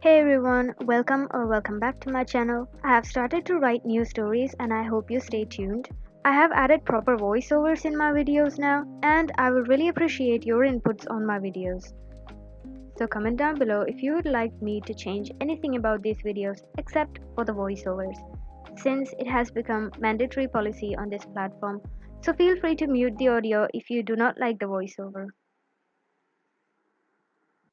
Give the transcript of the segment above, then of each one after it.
Hey everyone, welcome back to my channel. I have started to write new stories and I hope you stay tuned. I have added proper voiceovers in my videos now and I would really appreciate your inputs on my videos. So comment down below if you would like me to change anything about these videos except for the voiceovers, since it has become mandatory policy on this platform. So feel free to mute the audio if you do not like the voiceover.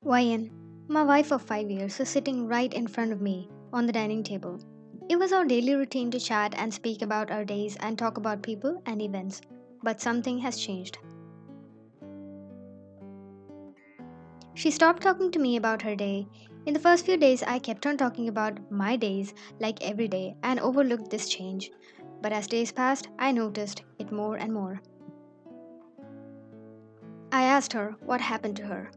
Ryan, my wife of 5 years, was sitting right in front of me on the dining table. It was our daily routine to chat and speak about our days and talk about people and events. But something has changed. She stopped talking to me about her day. In the first few days, I kept on talking about my days like every day and overlooked this change. But as days passed, I noticed it more and more. I asked her what happened to her,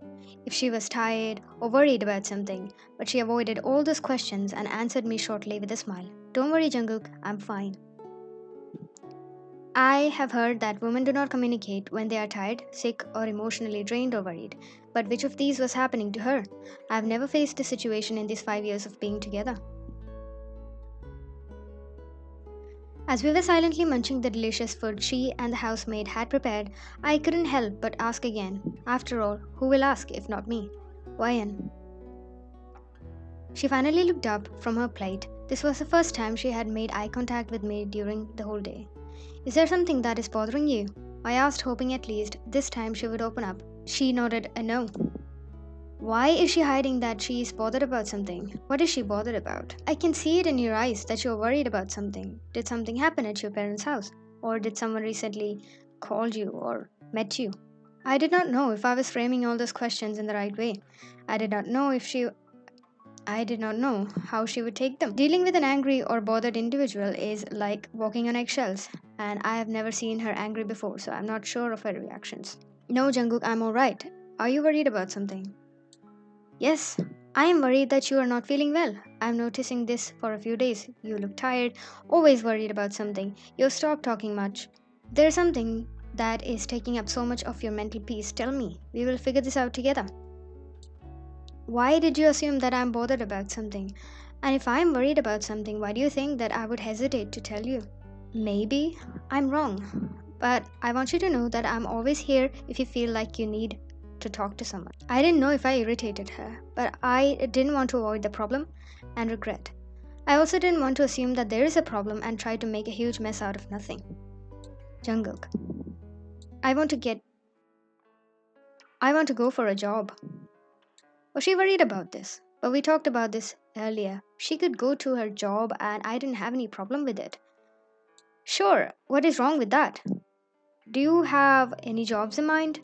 if she was tired or worried about something, but she avoided all those questions and answered me shortly with a smile. Don't worry, Jungkook, I'm fine. I have heard that women do not communicate when they are tired, sick, or emotionally drained or worried. But which of these was happening to her? I have never faced a situation in these 5 years of being together. As we were silently munching the delicious food she and the housemaid had prepared, I couldn't help but ask again. After all, who will ask if not me? Ryan. She finally looked up from her plate. This was the first time she had made eye contact with me during the whole day. Is there something that is bothering you? I asked, hoping at least this time she would open up. She nodded a no. Why is she hiding that she is bothered about something? What is she bothered about? I can see it in your eyes that you're worried about something. Did something happen at your parents' house? Or did someone recently call you or met you? I did not know if I was framing all those questions in the right way. I did not know how she would take them. Dealing with an angry or bothered individual is like walking on eggshells, and I have never seen her angry before, so I'm not sure of her reactions. No, Jungkook, I'm alright. Are you worried about something? Yes, I am worried that you are not feeling well. I'm noticing this for a few days. You look tired, always worried about something. You've stopped talking much. There's something that is taking up so much of your mental peace. Tell me, we will figure this out together. Why did you assume that I'm bothered about something? And if I'm worried about something, why do you think that I would hesitate to tell you? Maybe I'm wrong, but I want you to know that I'm always here if you feel like you need to talk to someone. I didn't know if I irritated her, but I didn't want to avoid the problem and regret. I also didn't want to assume that there is a problem and try to make a huge mess out of nothing. Jungkook, I want to get I want to go for a job. Was she worried about this? But we talked about this earlier. She could go to her job and I didn't have any problem with it. Sure, what is wrong with that? Do you have any jobs in mind?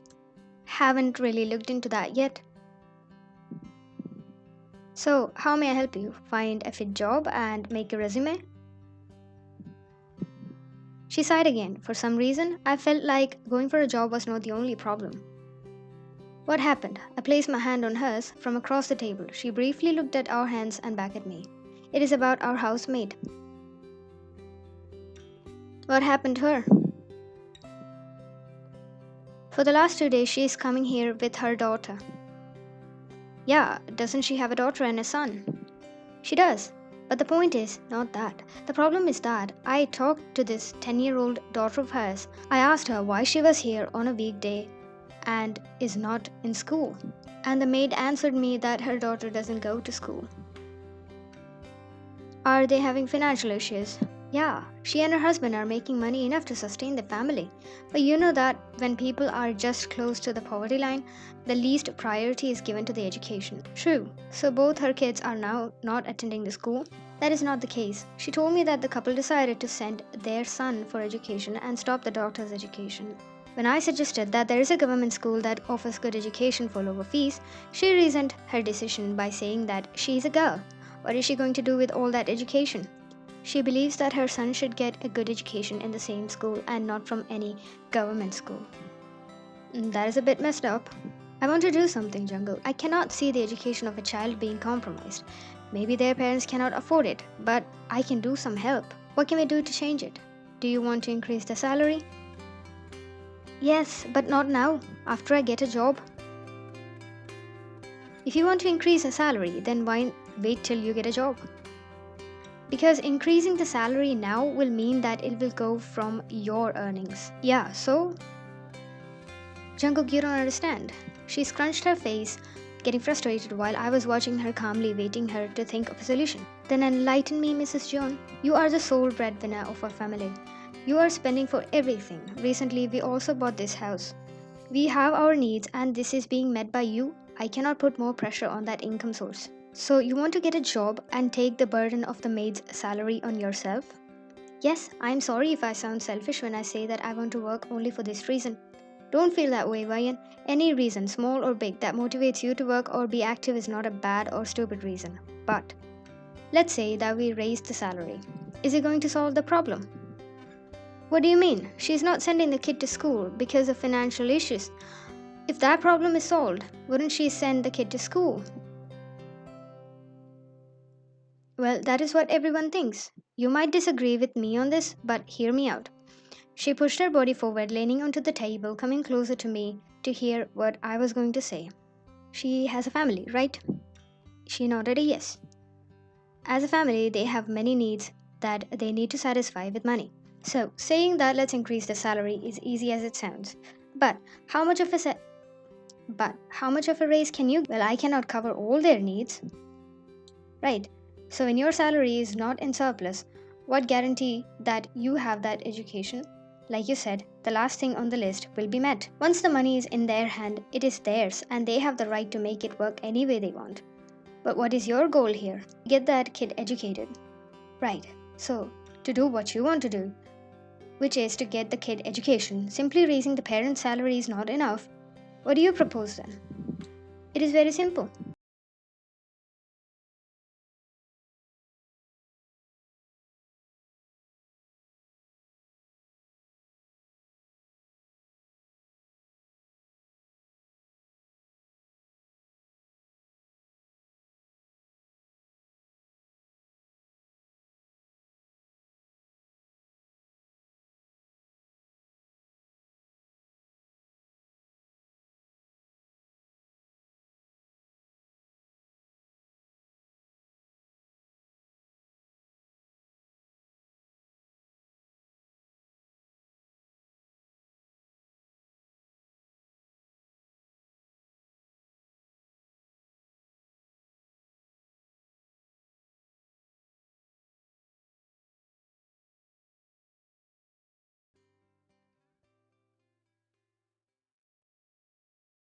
Haven't really looked into that yet. So, how may I help you? Find a fit job and make a resume? She sighed again. For some reason, I felt like going for a job was not the only problem. What happened? I placed my hand on hers from across the table. She briefly looked at our hands and back at me. It is about our housemaid. What happened to her? For the last 2 days, she is coming here with her daughter. Yeah, doesn't she have a daughter and a son? She does. But the point is not that. The problem is that I talked to this 10-year-old daughter of hers. I asked her why she was here on a weekday and is not in school. And the maid answered me that her daughter doesn't go to school. Are they having financial issues? Yeah, she and her husband are making money enough to sustain the family. But you know that when people are just close to the poverty line, the least priority is given to the education. True. So both her kids are now not attending the school? That is not the case. She told me that the couple decided to send their son for education and stop the daughter's education. When I suggested that there is a government school that offers good education for lower fees, she reasoned her decision by saying that she is a girl. What is she going to do with all that education? She believes that her son should get a good education in the same school and not from any government school. That is a bit messed up. I want to do something, Jungle. I cannot see the education of a child being compromised. Maybe their parents cannot afford it, but I can do some help. What can we do to change it? Do you want to increase the salary? Yes, but not now, after I get a job. If you want to increase a salary, then why wait till you get a job? Because increasing the salary now will mean that it will go from your earnings. Yeah, so Jungkook, you don't understand. She scrunched her face, getting frustrated while I was watching her calmly, waiting her to think of a solution. Then enlighten me, Mrs. John. You are the sole breadwinner of our family. You are spending for everything. Recently, we also bought this house. We have our needs, and this is being met by you. I cannot put more pressure on that income source. So, you want to get a job and take the burden of the maid's salary on yourself? Yes, I'm sorry if I sound selfish when I say that I want to work only for this reason. Don't feel that way, Vayan. Any reason, small or big, that motivates you to work or be active is not a bad or stupid reason. But let's say that we raise the salary. Is it going to solve the problem? What do you mean? She's not sending the kid to school because of financial issues. If that problem is solved, wouldn't she send the kid to school? Well, that is what everyone thinks. You might disagree with me on this, but hear me out. She pushed her body forward, leaning onto the table, coming closer to me to hear what I was going to say. She has a family, right? She nodded a yes. As a family, they have many needs that they need to satisfy with money. So, saying that let's increase the salary is easy as it sounds. But how much of a raise can you? Well, I cannot cover all their needs. Right. So when your salary is not in surplus, what guarantee that you have that education? Like you said, the last thing on the list will be met. Once the money is in their hand, it is theirs and they have the right to make it work any way they want. But what is your goal here? Get that kid educated. Right. So, to do what you want to do, which is to get the kid education, simply raising the parent's salary is not enough. What do you propose then? It is very simple.